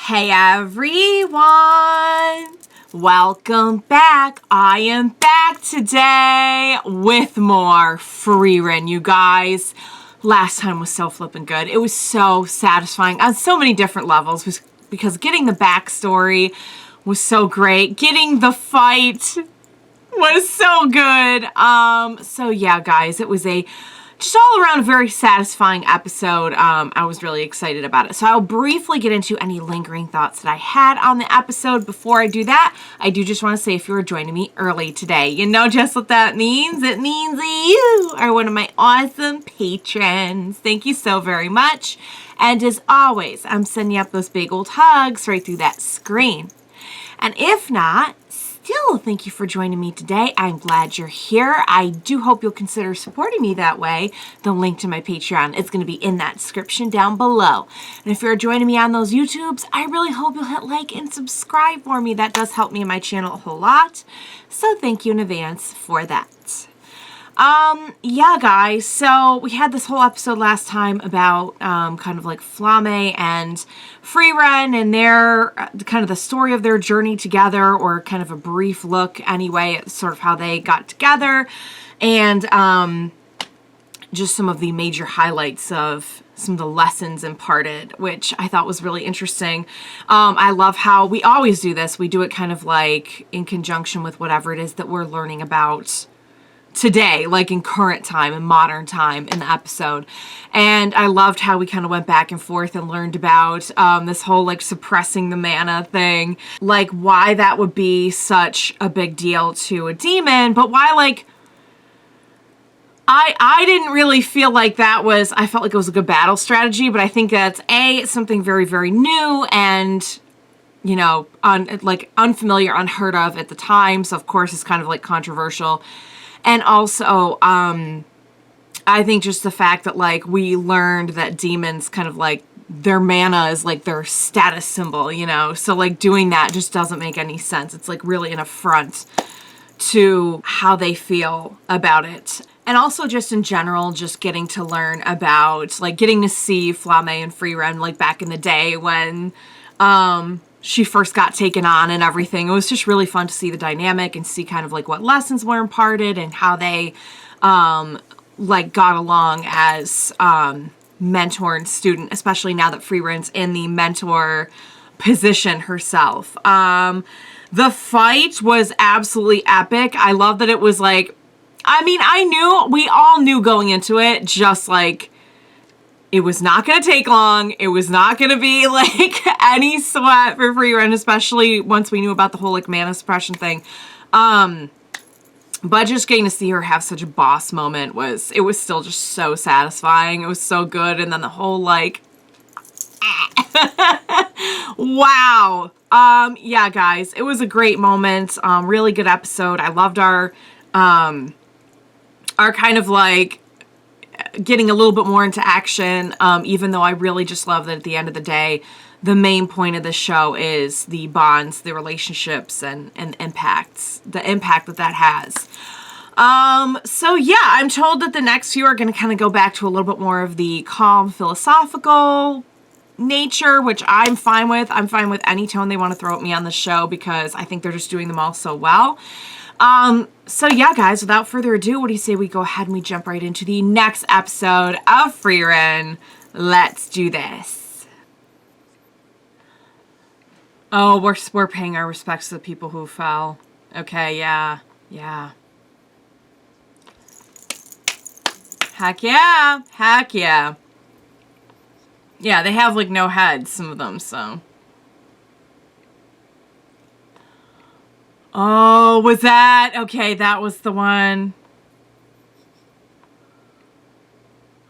Hey everyone! Welcome back. I am back today with more Frieren, you guys. Last time was so flippin' good. It was so satisfying on so many different levels because getting the backstory was so great. Getting the fight was so good. So yeah, guys, it was just all around a very satisfying episode. I was really excited about it. So I'll briefly get into any lingering thoughts that I had on the episode. Before I do that, I do just want to say if you are joining me early today, you know just what that means. It means that you are one of my awesome patrons. Thank you so very much. And as always, I'm sending you up those big old hugs right through that screen. And if not, still, thank you for joining me today. I'm glad you're here. I do hope you'll consider supporting me that way. The link to my Patreon is going to be in that description down below. And if you're joining me on those YouTubes, I really hope you'll hit like and subscribe for me. That does help me and my channel a whole lot. So thank you in advance for that. Yeah, guys, so we had this whole episode last time about, kind of like Flame and Frieren and their, kind of the story of their journey together, or kind of a brief look anyway at sort of how they got together, and, just some of the major highlights of some of the lessons imparted, which I thought was really interesting. I love how we always do this. We do it kind of like in conjunction with whatever it is that we're learning about today, like in current time, in modern time in the episode. And I loved how we kind of went back and forth and learned about this whole like suppressing the mana thing, like why that would be such a big deal to a demon, but why like I didn't really feel like that was, I felt like it was a good battle strategy, but I think that's it's something very, very new and, you know, unfamiliar, unheard of at the time. So of course it's kind of like controversial. And also, I think just the fact that, like, we learned that demons kind of, like, their mana is, like, their status symbol, you know? So, like, doing that just doesn't make any sense. It's, like, really an affront to how they feel about it. And also just in general, just getting to learn about, like, getting to see Flame and Frieren, like, back in the day when, she first got taken on and everything. It was just really fun to see the dynamic and see kind of like what lessons were imparted and how they like got along as mentor and student, especially now that Frieren's in the mentor position herself. The fight was absolutely epic. I love that it was like, I mean, we all knew going into it, just like, it was not going to take long. It was not going to be, like, any sweat for Frieren, especially once we knew about the whole, like, mana suppression thing. But just getting to see her have such a boss moment was still just so satisfying. It was so good. And then the whole, like, wow. Yeah, guys, it was a great moment. Really good episode. I loved our kind of, like, getting a little bit more into action, even though I really just love that at the end of the day, the main point of the show is the bonds, the relationships, and impacts, the impact that has. So yeah, I'm told that the next few are going to kind of go back to a little bit more of the calm, philosophical nature, which I'm fine with. I'm fine with any tone they want to throw at me on the show because I think they're just doing them all so well. So yeah, guys, without further ado, what do you say we go ahead and we jump right into the next episode of Frieren? Let's do this. Oh, we're paying our respects to the people who fell. Okay, yeah. Heck yeah. Heck yeah. Yeah, they have, like, no heads, some of them, so. Oh, was that? Okay, that was the one.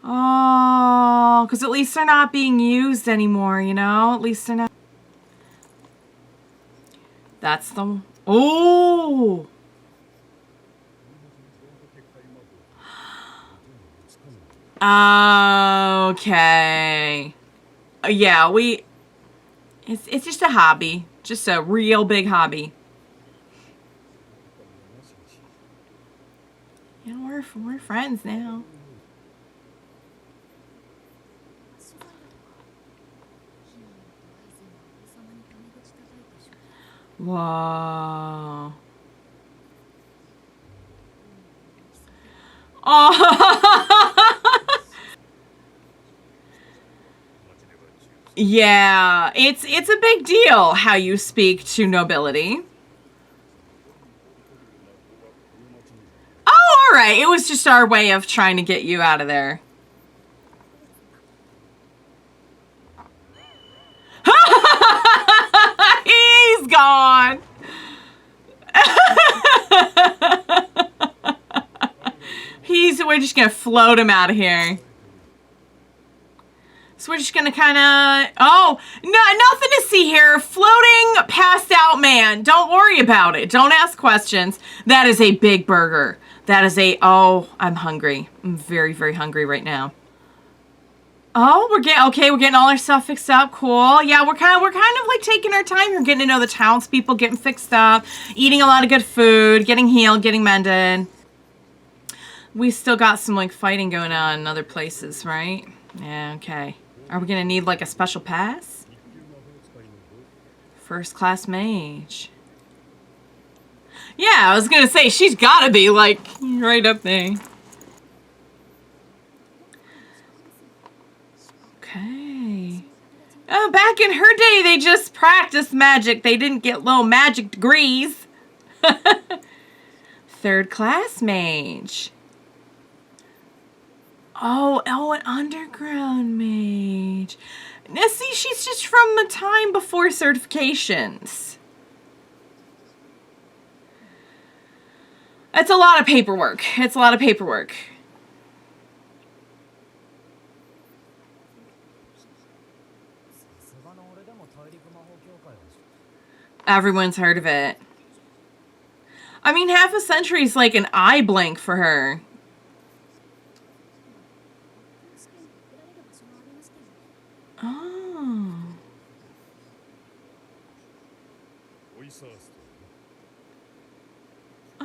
Oh, because at least they're not being used anymore, you know? At least they're not. That's the... Oh! Okay. Yeah, It's just a hobby. Just a real big hobby. You know, we're friends now. Whoa. Oh. Yeah, it's a big deal how you speak to nobility. Oh, all right. It was just our way of trying to get you out of there. He's gone. We're just gonna float him out of here. So we're just gonna kind of, oh, no, nothing to see here. Floating, passed out man. Don't worry about it. Don't ask questions. That is a big burger. That is a, oh, I'm hungry. I'm very, very hungry right now. Oh, we're getting all our stuff fixed up. Cool. Yeah, we're kind of like taking our time here, getting to know the townspeople, getting fixed up, eating a lot of good food, getting healed, getting mended. We still got some like fighting going on in other places, right? Yeah, okay. Are we gonna need like a special pass? First class mage. Yeah, I was gonna say she's gotta be like right up there. Okay. Oh, back in her day, they just practiced magic. They didn't get little magic degrees. Third class mage. Oh, an underground mage. Now, see, she's just from the time before certifications. It's a lot of paperwork. It's a lot of paperwork. Everyone's heard of it. I mean, half a century is like an eye blink for her. Oh.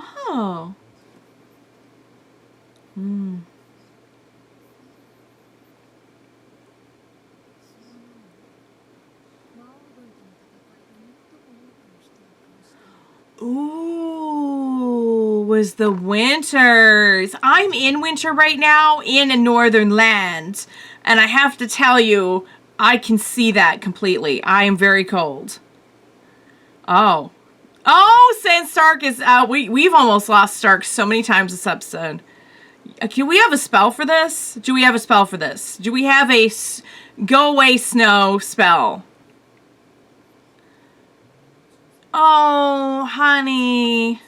Oh. Hmm. Ooh, was the winters. I'm in winter right now in a northern land. And I have to tell you, I can see that completely. I am very cold. Oh. Oh, saying Stark is out. We've almost lost Stark so many times this episode. Can we have a spell for this? Do we have a spell for this? Do we have a go away snow spell? Oh, honey.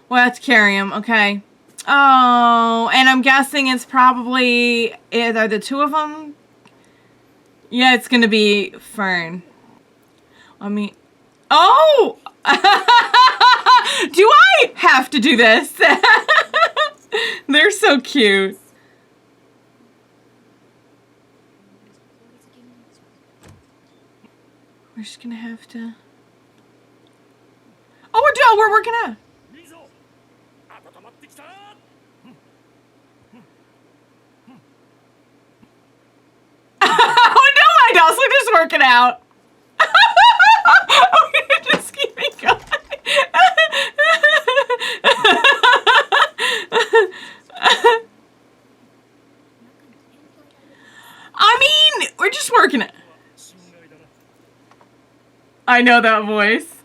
We'll have to carry him. Okay. Oh, and I'm guessing it's probably either the two of them. Yeah, it's gonna be Fern. I mean, oh! Do I have to do this? They're so cute. We're just gonna have to. Oh, we're working out. Oh no, I don't. We're just working out. We're just keeping going. I mean, we're just working it. I know that voice.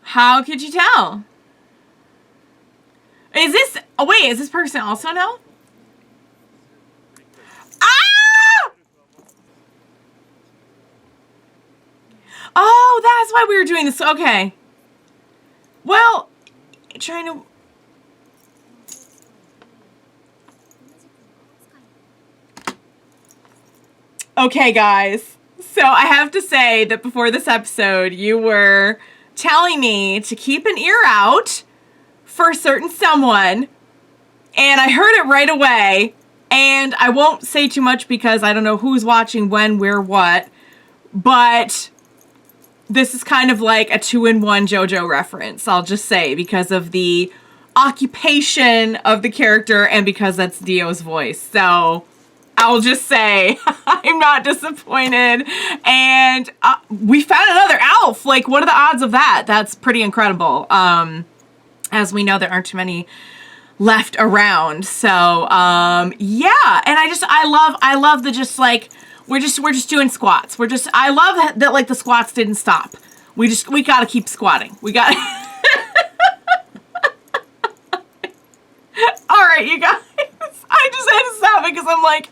How could you tell? Is this... Oh, wait. Is this person also no? Ah! Oh, that's why we were doing this. Okay. Well, trying to... Okay, guys. So I have to say that before this episode, you were telling me to keep an ear out for a certain someone, and I heard it right away, and I won't say too much because I don't know who's watching, when, where, what, but this is kind of like a 2-in-1 JoJo reference, I'll just say, because of the occupation of the character and because that's Dio's voice. So I'll just say I'm not disappointed. And we found another elf. Like, what are the odds of that? That's pretty incredible. As we know, there aren't too many left around. So, yeah. And I love the just like, we're just doing squats. I love that like the squats didn't stop. We got to keep squatting. We got All right, you guys. I just had to stop it because I'm like,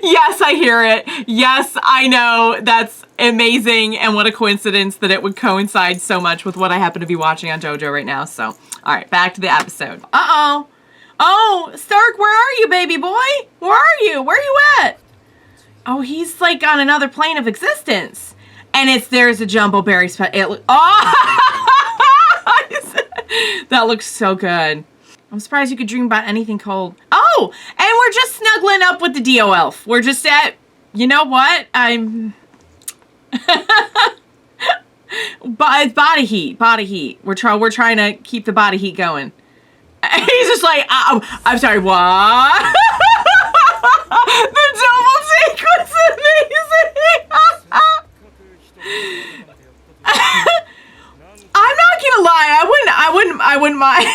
yes, I hear it. Yes, I know. That's amazing. And what a coincidence that it would coincide so much with what I happen to be watching on JoJo right now. So, all right, back to the episode. Uh-oh. Oh, Stark, where are you, baby boy? Where are you? Where are you at? Oh, he's like on another plane of existence. And there's a Jumbo Berry that looks so good. I'm surprised you could dream about anything cold. Oh, and we're just snuggling up with the Dio elf. We're just at, you know what? Body heat. We're trying to keep the body heat going. He's just like, I'm sorry, what? The double take was amazing. I'm not gonna lie, I wouldn't mind.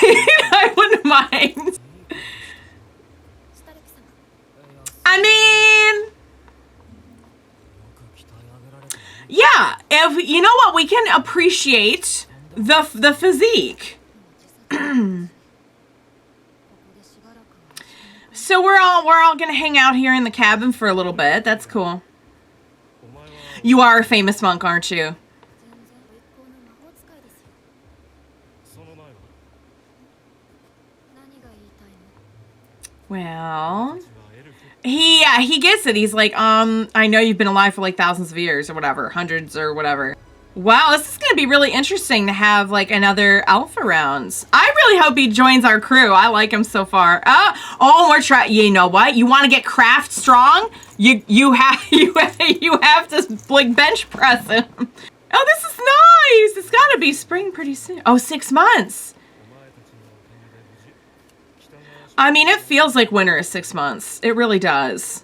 I wouldn't mind. I mean, yeah, if you know what, we can appreciate the physique. So we're all gonna hang out here in the cabin for a little bit. That's cool. You are a famous monk, aren't you? Well, he gets it. He's like, I know you've been alive for like thousands of years or whatever, hundreds or whatever. Wow, this is going to be really interesting to have like another elf around. I really hope he joins our crew. I like him so far. Oh, we're trying. You know what? You want to get Kraft strong? You have to like bench press him. Oh, this is nice. It's got to be spring pretty soon. Oh, 6 months. I mean, it feels like winter is 6 months. It really does.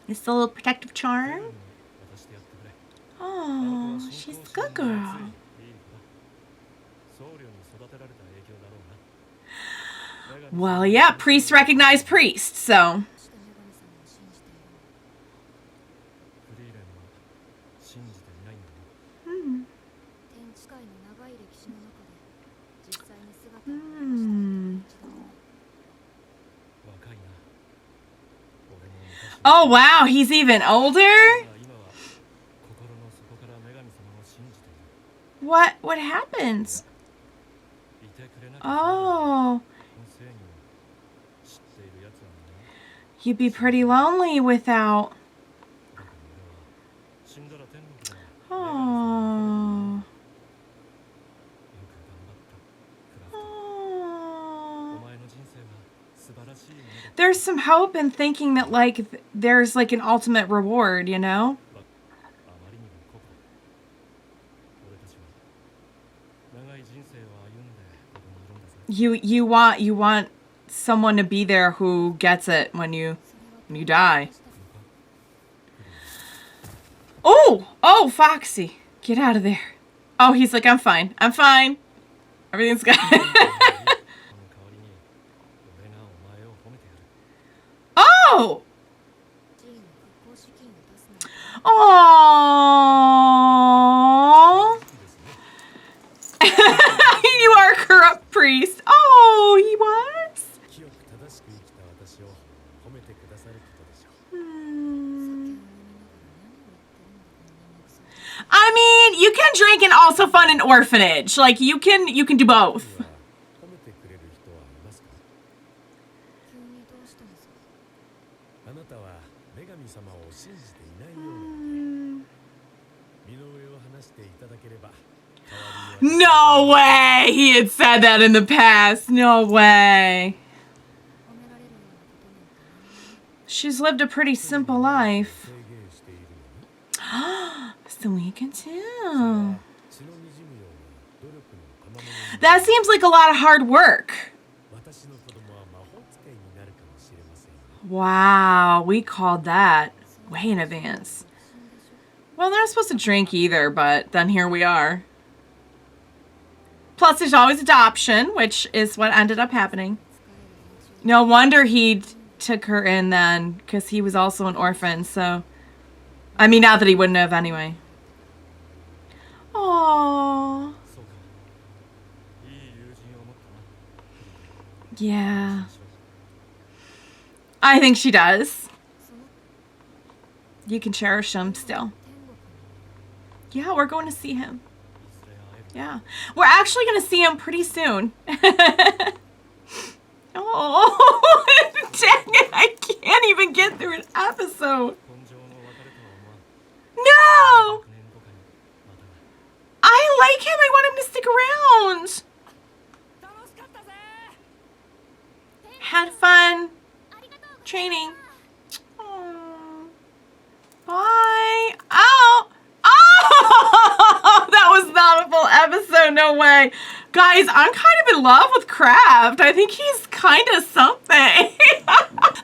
It's the little protective charm. Oh, she's a good girl. Well, yeah, priest recognized priest, so. Oh, wow, he's even older? What happens? Oh. You'd be pretty lonely without. Oh. Oh. There's some hope in thinking that like there's like an ultimate reward, you know? You want someone to be there who gets it when you die. Oh, Foxy, get out of there. Oh, he's like, I'm fine. Everything's good. Oh. Aww. You are a corrupt priest. Oh, he was? I mean, you can drink and also fund an orphanage. Like, you can do both. No way! He had said that in the past. No way. She's lived a pretty simple life. So we can too. That seems like a lot of hard work. Wow, we called that way in advance. Well, they're not supposed to drink either, but then here we are. Plus, there's always adoption, which is what ended up happening. No wonder he took her in then, because he was also an orphan, so... I mean, not that he wouldn't have anyway. Aww. Yeah. I think she does. You can cherish him still. Yeah, we're going to see him. Yeah. We're actually going to see him pretty soon. Oh, dang it. I can't even get through an episode. No! I like him. I want him to stick around. Had fun training. Aww. Bye. Oh! Oh! That was not a full episode. No way. Guys, I'm kind of in love with Kraft. I think he's kind of something.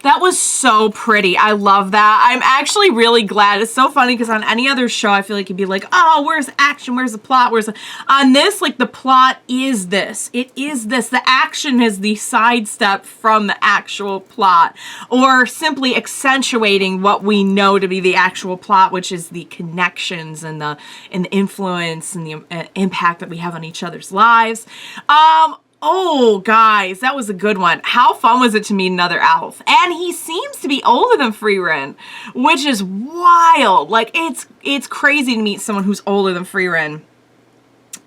That was so pretty. I love that. I'm actually really glad. It's so funny because on any other show, I feel like it'd be like, oh, where's the action? Where's the plot? On this, like, the plot is this. It is this. The action is the sidestep from the actual plot, or simply accentuating what we know to be the actual plot, which is the connections and the influence and the impact that we have on each other's lives. Oh, guys, that was a good one. How fun was it to meet another elf? And he seems to be older than Frieren, which is wild. Like, it's crazy to meet someone who's older than Frieren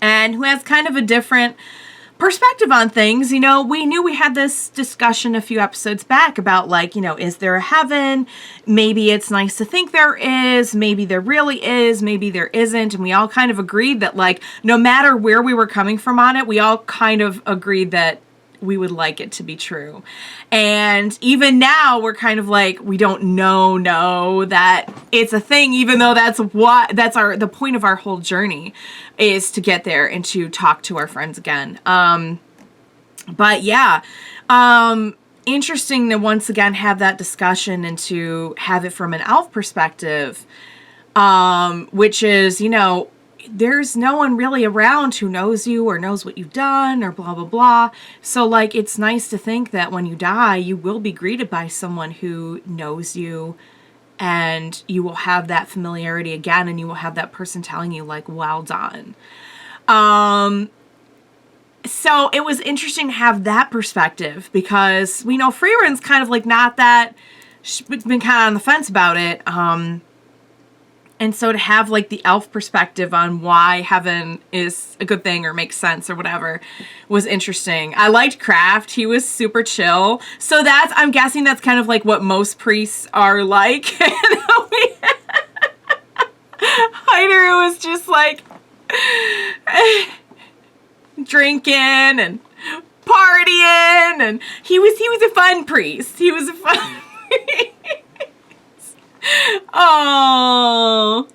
and who has kind of a different perspective on things. You know, we knew we had this discussion a few episodes back about, like, you know, is there a heaven? Maybe it's nice to think there is. Maybe there really is. Maybe there isn't. And we all kind of agreed that, like, no matter where we were coming from on it, we all kind of agreed that we would like it to be true. And even now we're kind of like, we don't know that it's a thing, even though that's the point of our whole journey, is to get there and to talk to our friends again. But yeah, interesting to once again have that discussion and to have it from an elf perspective, which is, you know, there's no one really around who knows you or knows what you've done or blah, blah, blah. So, like, it's nice to think that when you die, you will be greeted by someone who knows you, and you will have that familiarity again, and you will have that person telling you, like, well done. So it was interesting to have that perspective, because we know Frieren's kind of like not that, she's been kind of on the fence about it. And so to have, like, the elf perspective on why heaven is a good thing or makes sense or whatever was interesting. I liked Kraft. He was super chill. So I'm guessing that's kind of like what most priests are like. Heider was just like drinking and partying, and he was a fun priest. He was a fun priest. Oh,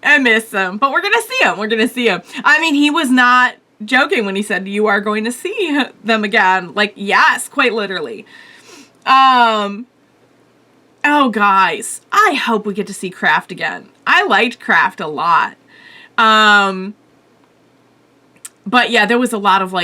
I miss him, but we're gonna see him. We're gonna see him. I mean, he was not joking when he said you are going to see them again. Like, yes, quite literally. Oh, guys, I hope we get to see Kraft again. I liked Kraft a lot. But yeah, there was a lot of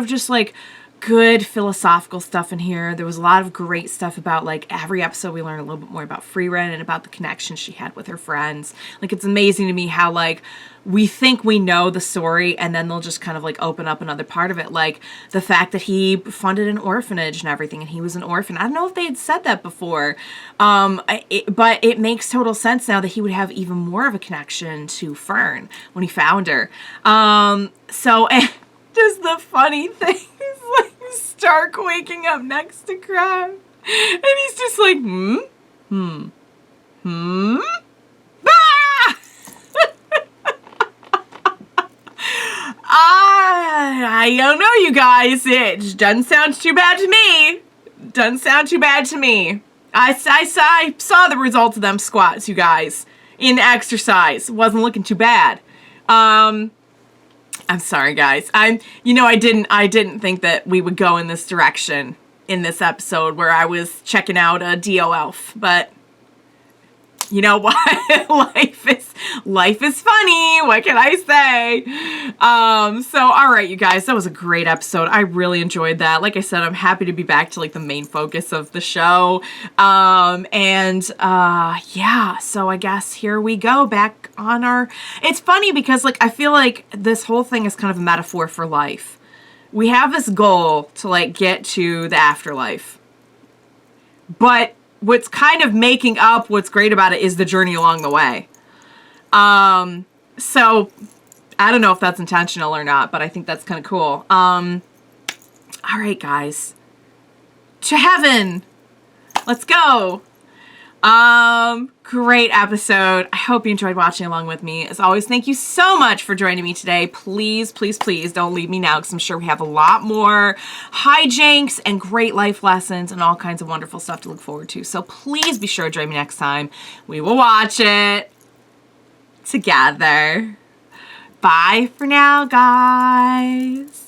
just like good philosophical stuff in here. There was a lot of great stuff about, like, every episode we learned a little bit more about Frieren and about the connection she had with her friends. Like, it's amazing to me how, like, we think we know the story and then they'll just kind of, like, open up another part of it. Like, the fact that he funded an orphanage and everything, and he was an orphan. I don't know if they had said that before, but it makes total sense now that he would have even more of a connection to Fern when he found her. So, just the funny thing is, like, Stark waking up next to Kraft, and he's just like, bah! I don't know, you guys. It just doesn't sound too bad to me. Doesn't sound too bad to me. I saw the results of them squats, you guys, in exercise. Wasn't looking too bad. I'm sorry, guys. I didn't think that we would go in this direction. in this episode where I was checking out a Dio Elf, but you know what? life is funny. What can I say? So all right, you guys, that was a great episode. I really enjoyed that. Like I said, I'm happy to be back to like the main focus of the show. Yeah, so I guess here we go back on our, it's funny because like, I feel like this whole thing is kind of a metaphor for life. We have this goal to like get to the afterlife, but what's kind of making up what's great about it is the journey along the way. So I don't know if that's intentional or not, but I think that's kind of cool. All right, guys, to heaven. Let's go. Great episode. I hope you enjoyed watching along with me. As always, thank you so much for joining me today. Please, please, please don't leave me now, because I'm sure we have a lot more hijinks and great life lessons and all kinds of wonderful stuff to look forward to. So please be sure to join me next time. We will watch it together. Bye for now, guys.